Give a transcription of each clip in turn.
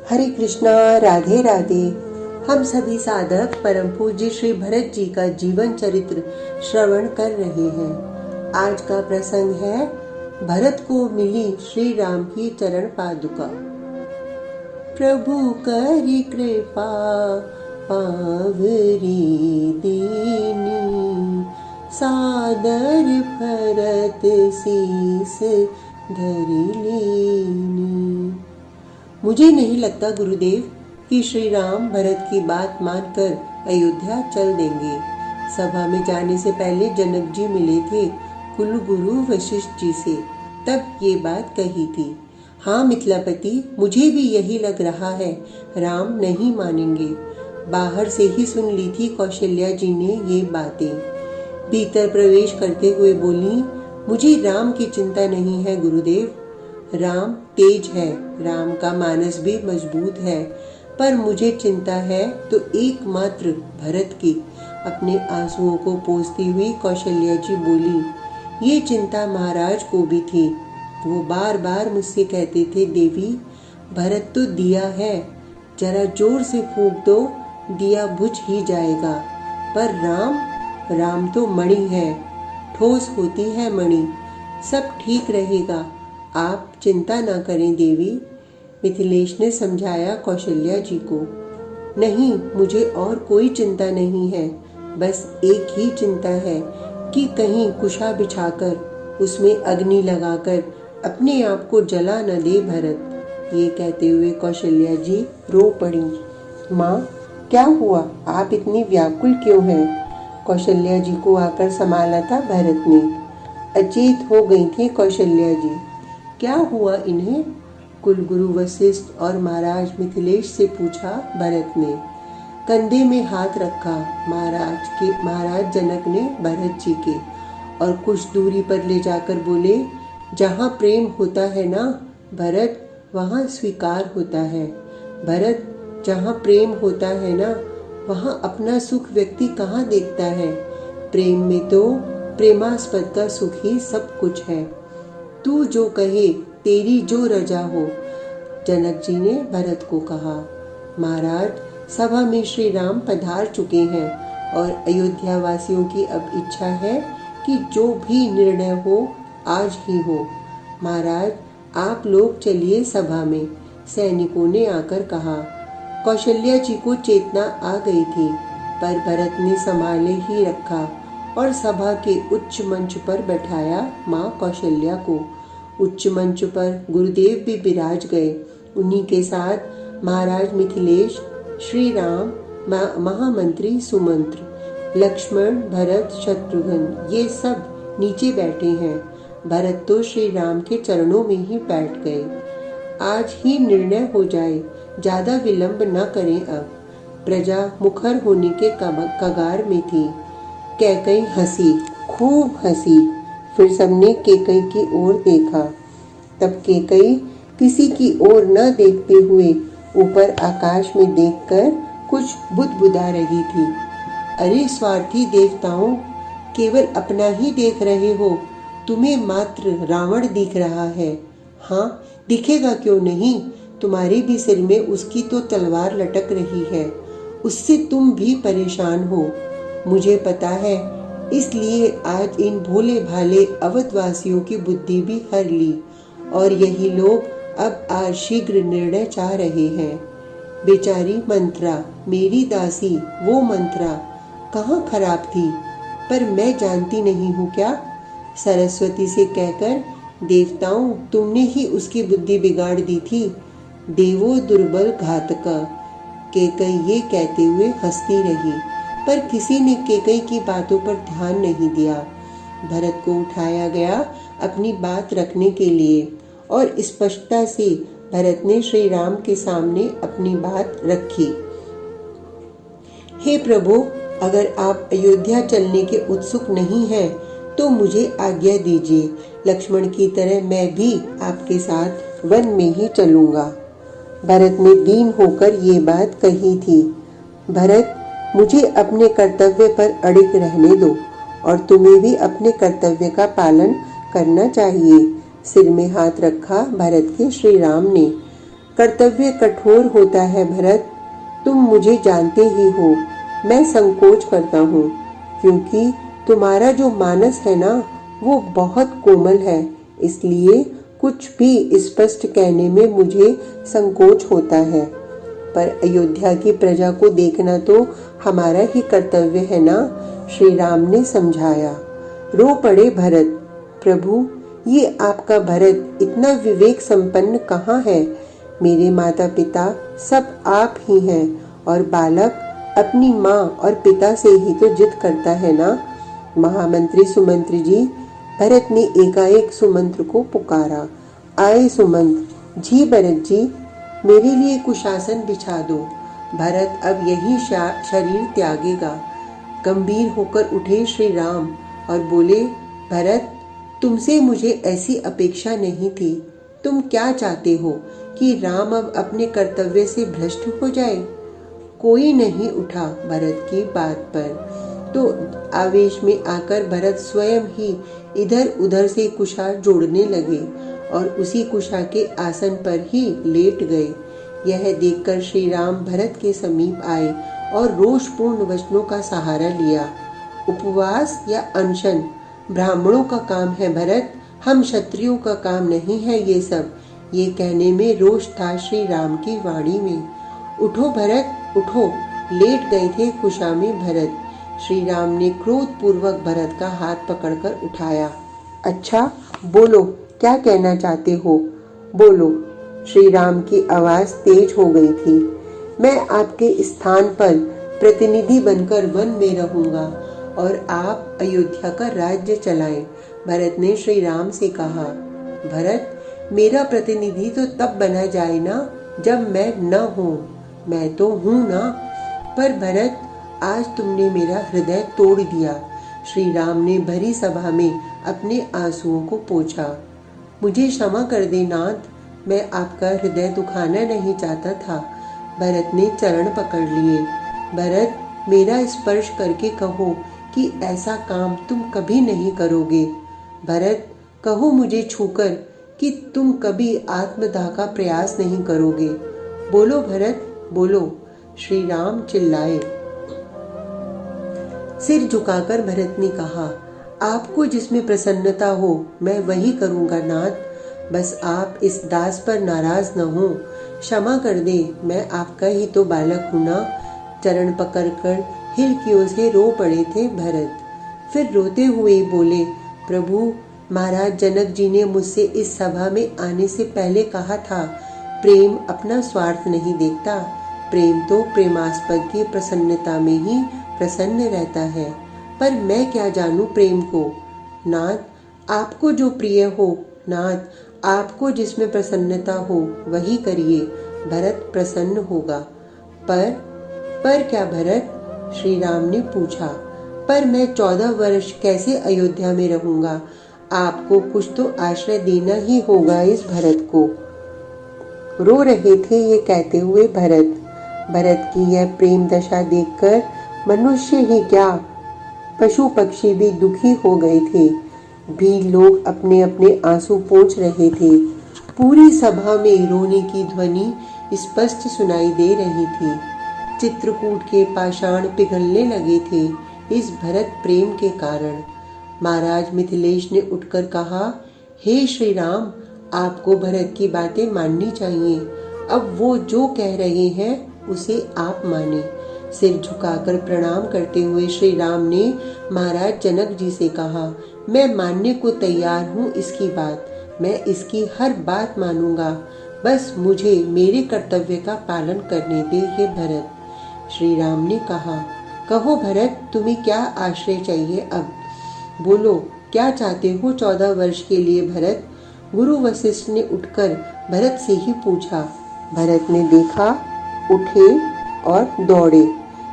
हरे कृष्णा, राधे राधे। हम सभी साधक परम पूज्य श्री भरत जी का जीवन चरित्र श्रवण कर रहे हैं। आज का प्रसंग है भरत को मिली श्री राम की चरण पादुका। प्रभु करी कृपा पावरी दीनी, सादर भरत शीस धरि लीनी। मुझे नहीं लगता गुरुदेव कि श्री राम भरत की बात मानकर अयोध्या चल देंगे। सभा में जाने से पहले जनक जी मिले थे कुल गुरु वशिष्ठ जी से, तब ये बात कही थी। हाँ मिथिलापति, मुझे भी यही लग रहा है, राम नहीं मानेंगे। बाहर से ही सुन ली थी कौशल्या जी ने ये बातें। भीतर प्रवेश करते हुए बोली, मुझे राम की चिंता नहीं है गुरुदेव। राम तेज है, राम का मानस भी मजबूत है, पर मुझे चिंता है तो एकमात्र भरत की। अपने आंसुओं को पोंछती हुई कौशल्या जी बोली, ये चिंता महाराज को भी थी। वो बार बार मुझसे कहते थे, देवी भरत तो दिया है, जरा जोर से फूंक दो, दिया बुझ ही जाएगा। पर राम तो मणि है, ठोस होती है मणि, सब ठीक रहेगा, आप चिंता ना करें देवी। मिथिलेश ने समझाया कौशल्या जी को। नहीं, मुझे और कोई चिंता नहीं है, बस एक ही चिंता है कि कहीं कुशा बिछाकर उसमें अग्नि लगाकर अपने आप को जला न दे भरत। ये कहते हुए कौशल्या जी रो पड़ी। माँ, क्या हुआ, आप इतनी व्याकुल क्यों हैं? कौशल्या जी को आकर संभाला था भरत ने। अचेत हो गई थी कौशल्या जी। क्या हुआ इन्हें? कुलगुरु वशिष्ठ और महाराज मिथिलेश से पूछा भरत ने। कंधे में हाथ रखा महाराज जनक ने भरत जी के, और कुछ दूरी पर ले जाकर बोले, जहाँ प्रेम होता है ना भरत, वहाँ स्वीकार होता है। भरत, जहाँ प्रेम होता है ना, वहाँ अपना सुख व्यक्ति कहाँ देखता है? प्रेम में तो प्रेमास्पद का सुख ही सब कुछ है। तू जो कहे, तेरी जो रजा हो, जनक जी ने भरत को कहा। महाराज, सभा में श्री राम पधार चुके हैं और अयोध्या वासियों की अब इच्छा है कि जो भी निर्णय हो आज ही हो। महाराज, आप लोग चलिए सभा में, सैनिकों ने आकर कहा। कौशल्या जी को चेतना आ गई थी, पर भरत ने संभाले ही रखा और सभा के उच्च मंच पर बैठाया माँ कौशल्या को। उच्च मंच पर गुरुदेव भी विराज गए। उन्हीं के साथ महाराज मिथिलेश, श्री राम, महामंत्री सुमंत्र, लक्ष्मण, भरत, शत्रुघ्न, ये सब नीचे बैठे हैं। भरत तो श्री राम के चरणों में ही बैठ गए। आज ही निर्णय हो जाए, ज्यादा विलंब न करें अब। प्रजा मुखर होने के कगार में थी। कैकई हंसी, खूब हंसी। फिर सबने केकई की ओर देखा। तब केकई किसी की ओर न देखते हुए ऊपर आकाश में देखकर कुछ बुदबुदा रही थी। अरे स्वार्थी देवताओं, केवल अपना ही देख रहे हो, तुम्हें मात्र रावण दिख रहा है। हाँ, दिखेगा क्यों नहीं, तुम्हारे भी सिर में उसकी तो तलवार लटक रही है, उससे तुम भी परेशान हो। मुझे पता है, इसलिए आज इन भोले भाले अवधवासियों की बुद्धि भी हर ली, और यही लोग अब आज शीघ्र निर्णय चाह रहे हैं। बेचारी मंत्रा, मेरी दासी, वो मंत्रा कहाँ खराब थी, पर मैं जानती नहीं हूँ क्या? सरस्वती से कहकर, देवताओं, तुमने ही उसकी बुद्धि बिगाड़ दी थी। देवो दुर्बल घातका। केकई ये कहते हुए हंसती रही, पर किसी ने केकई की बातों पर ध्यान नहीं दिया। भरत को उठाया गया अपनी बात रखने के लिए, और स्पष्टता से भरत ने श्री राम के सामने अपनी बात रखी। हे प्रभु, अगर आप अयोध्या चलने के उत्सुक नहीं हैं, तो मुझे आज्ञा दीजिए। लक्ष्मण की तरह मैं भी आपके साथ वन में ही चलूंगा। भरत ने दीन होकर ये बात कही थी। भरत, मुझे अपने कर्तव्य पर अड़िग रहने दो, और तुम्हें भी अपने कर्तव्य का पालन करना चाहिए। सिर में हाथ रखा भरत के श्री राम ने। कर्तव्य कठोर होता है भरत, तुम मुझे जानते ही हो। मैं संकोच करता हूँ क्योंकि तुम्हारा जो मानस है ना वो बहुत कोमल है, इसलिए कुछ भी स्पष्ट कहने में मुझे संकोच होता है। पर अयोध्या की प्रजा को देखना तो हमारा ही कर्तव्य है ना, श्री राम ने समझाया। रो पड़े भरत, प्रभु ये आपका भरत इतना विवेक संपन्न कहाँ है? मेरे माता पिता सब आप ही हैं और बालक अपनी माँ और पिता से ही तो जिद करता है ना। महामंत्री सुमंत्र जी, भरत ने एकाएक सुमंत्र को पुकारा। आए सुमंत्र जी। भरत जी, मेरे लिए कुशासन बिछा दो। भरत अब यही शरीर त्यागेगा। गंभीर होकर उठे श्री राम और बोले, भरत तुमसे मुझे ऐसी अपेक्षा नहीं थी। तुम क्या चाहते हो कि राम अब अपने कर्तव्य से भ्रष्ट हो जाए? कोई नहीं उठा भरत की बात पर, तो आवेश में आकर भरत स्वयं ही इधर उधर से कुशा जोड़ने लगे और उसी कुशा के आसन पर ही लेट गए। यह देखकर श्री राम भरत के समीप आए और रोषपूर्ण वचनों का सहारा लिया। उपवास या अनशन ब्राह्मणों का काम है भरत, हम क्षत्रियों का काम नहीं है ये सब। ये कहने में रोष था श्री राम की वाणी में। उठो भरत उठो। लेट गए थे कुशा में भरत। श्री राम ने क्रोध पूर्वक भरत का हाथ पकड़कर उठाया। अच्छा बोलो, क्या कहना चाहते हो? बोलो। श्री राम की आवाज तेज हो गई थी। मैं आपके स्थान पर प्रतिनिधि बनकर वन में रहूंगा और आप अयोध्या का राज्य चलाएं। भरत ने श्री राम से कहा। भरत, मेरा प्रतिनिधि तो तब बना जाए ना जब मैं न हूँ। मैं तो हूँ ना। पर भरत, आज तुमने मेरा हृदय तोड़ दिया। श्री राम ने भरी सभा में अपने आंसुओं को पोंछा। मुझे क्षमा कर दे नाथ, मैं आपका हृदय दुखाना नहीं चाहता था। भरत ने चरण पकड़ लिए। भरत, मेरा स्पर्श करके कहो कि ऐसा काम तुम कभी नहीं करोगे। भरत, कहो मुझे छूकर कि तुम कभी आत्मदाह का प्रयास नहीं करोगे। बोलो भरत बोलो, श्री राम चिल्लाए। सिर झुकाकर भरत ने कहा, आपको जिसमें प्रसन्नता हो मैं वही करूंगा नाथ। बस आप इस दास पर नाराज न हो। क्षमा कर दे, मैं आपका ही तो बालक हूं ना। चरण पकड़कर हिलकियों से रो पड़े थे भरत। फिर रोते हुए बोले, प्रभु महाराज जनक जी ने मुझसे इस सभा में आने से पहले कहा था, प्रेम अपना स्वार्थ नहीं देखता, प्रेम तो प्रेमास्पद की प्रसन्नता में ही प्रसन्न रहता है। पर मैं क्या जानूं प्रेम को। नाथ, आपको जो प्रिय हो, नाथ आपको जिसमें प्रसन्नता हो वही करिए, भरत प्रसन्न होगा। पर क्या भरत? श्री राम ने पूछा। पर मैं 14 वर्ष कैसे अयोध्या में रहूंगा? आपको कुछ तो आश्रय देना ही होगा इस भरत को। रो रहे थे ये कहते हुए भरत की यह प्रेम दशा देखकर मनुष्य ही क्या पशु पक्षी भी दुखी हो गए थे। भी लोग अपने अपने आंसू पोंछ रहे थे। पूरी सभा में रोने की ध्वनि स्पष्ट सुनाई दे रही थी। चित्रकूट के पाषाण पिघलने लगे थे इस भरत प्रेम के कारण। महाराज मिथिलेश ने उठकर कहा, हे श्री राम, आपको भरत की बातें माननी चाहिए। अब वो जो कह रहे हैं उसे आप माने। सिर झुकाकर प्रणाम करते हुए श्री राम ने महाराज जनक जी से कहा, मैं मानने को तैयार हूँ इसकी बात, मैं इसकी हर बात मानूंगा। बस मुझे मेरे कर्तव्य का पालन करने दे हे भरत। श्री राम ने कहा, कहो भरत, तुम्हें क्या आश्रय चाहिए अब? बोलो, क्या चाहते हो 14 वर्ष के लिए भरत? गुरु वशिष्ठ ने उठकर भरत से ही पूछा। भरत ने देखा, उठे और दौड़े।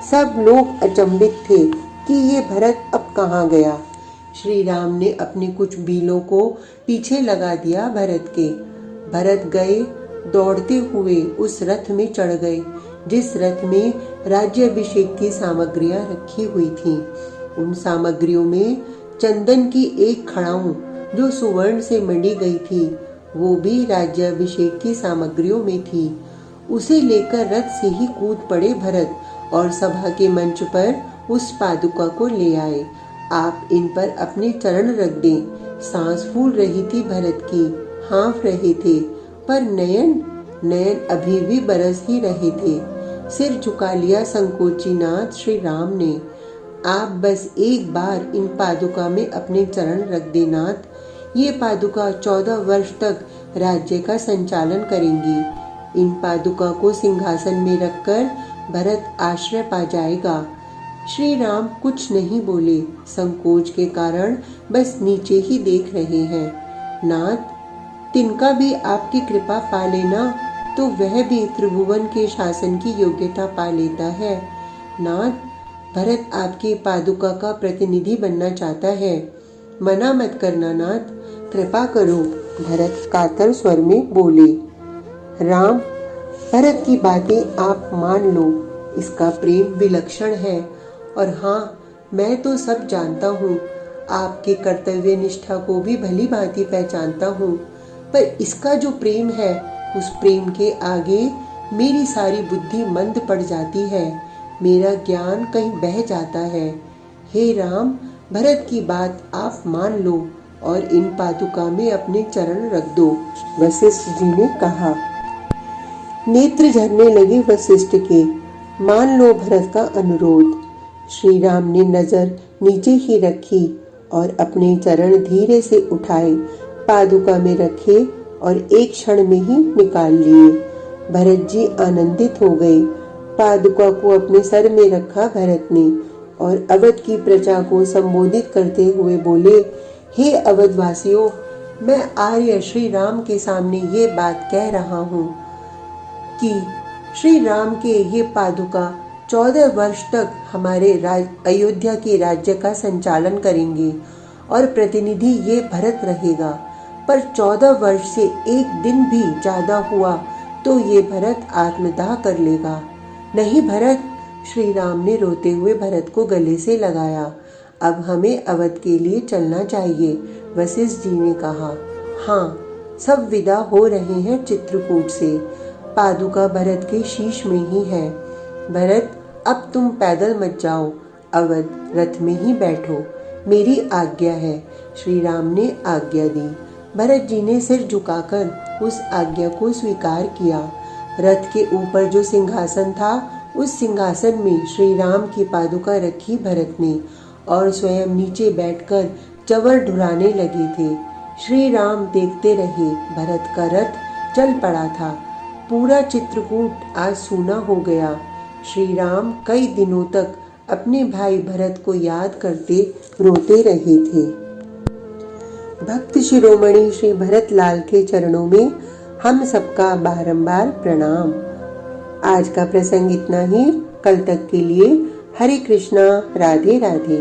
सब लोग अचंभित थे कि ये भरत अब कहाँ गया। श्री राम ने अपने कुछ बीलों को पीछे लगा दिया भरत के। भरत गए, दौड़ते हुए उस रथ में चढ़ गए जिस रथ में राज्याभिषेक की सामग्रियां रखी हुई थीं। उन सामग्रियों में चंदन की एक खड़ाऊं जो सुवर्ण से मंडी गई थी वो भी राज्याभिषेक की सामग्रियों में थी। उसे लेकर रथ से ही कूद पड़े भरत और सभा के मंच पर उस पादुका को ले आए। आप इन पर अपने चरण रख दें। सांस फूल रही थी भरत की, हाँफ रहे थे, पर नयन अभी भी बरस ही रहे थे। सिर झुका लिया संकोची नाथ श्री राम ने। आप बस एक बार इन पादुका में अपने चरण रख दे नाथ। ये पादुका 14 वर्ष तक राज्य का संचालन करेंगी। इन पादुका को सिंहासन में रखकर भरत आश्रय पा जाएगा। श्री राम कुछ नहीं बोले, संकोच के कारण बस नीचे ही देख रहे हैं। नाथ, तिनका भी आपकी कृपा पा लेना तो वह भी त्रिभुवन के शासन की योग्यता पा लेता है। नाथ, भरत आपकी पादुका का प्रतिनिधि बनना चाहता है, मना मत करना नाथ, कृपा करो। भरत कातर स्वर में बोले। राम, भरत की बातें आप मान लो, इसका प्रेम विलक्षण है। और हाँ, मैं तो सब जानता हूँ, आपके कर्तव्य निष्ठा को भी भली भांति पहचानता हूँ, पर इसका जो प्रेम है, उस प्रेम के आगे मेरी सारी बुद्धि मंद पड़ जाती है, मेरा ज्ञान कहीं बह जाता है। हे राम, भरत की बात आप मान लो और इन पादुका में अपने चरण रख दो। वशिष्ठ जी ने कहा। नेत्र झरने लगे वशिष्ठ के। मान लो भरत का अनुरोध। श्री राम ने नजर नीचे ही रखी और अपने चरण धीरे से उठाए, पादुका में रखे और एक क्षण में ही निकाल लिए। भरत जी आनंदित हो गए। पादुका को अपने सर में रखा भरत ने और अवध की प्रजा को संबोधित करते हुए बोले, हे अवधवासियों, मैं आर्य श्री राम के सामने ये बात कह रहा हूँ कि श्री राम के ये पादुका 14 वर्ष तक हमारे अयोध्या के राज्य का संचालन करेंगे और प्रतिनिधि ये भरत रहेगा। पर 14 वर्ष से एक दिन भी ज्यादा हुआ तो ये भरत आत्मदाह कर लेगा। नहीं भरत, श्री राम ने रोते हुए भरत को गले से लगाया। अब हमें अवध के लिए चलना चाहिए, वशिष्ठ जी ने कहा। हाँ, सब विदा हो रहे हैं चित्रकूट से। पादुका भरत के शीश में ही है। भरत, अब तुम पैदल मत जाओ, अवध रथ में ही बैठो, मेरी आज्ञा है। श्री राम ने आज्ञा दी। भरत जी ने सिर झुकाकर उस आज्ञा को स्वीकार किया। रथ के ऊपर जो सिंहासन था, उस सिंहासन में श्री राम की पादुका रखी भरत ने और स्वयं नीचे बैठकर चवर ढुराने लगे थे। श्री राम देखते रहे। भरत का रथ चल पड़ा था। पूरा चित्रकूट आज सूना हो गया। श्री राम कई दिनों तक अपने भाई भरत को याद करते रोते रहे थे। भक्त शिरोमणि श्री भरत लाल के चरणों में हम सबका बारंबार प्रणाम। आज का प्रसंग इतना ही। कल तक के लिए हरे कृष्णा, राधे राधे।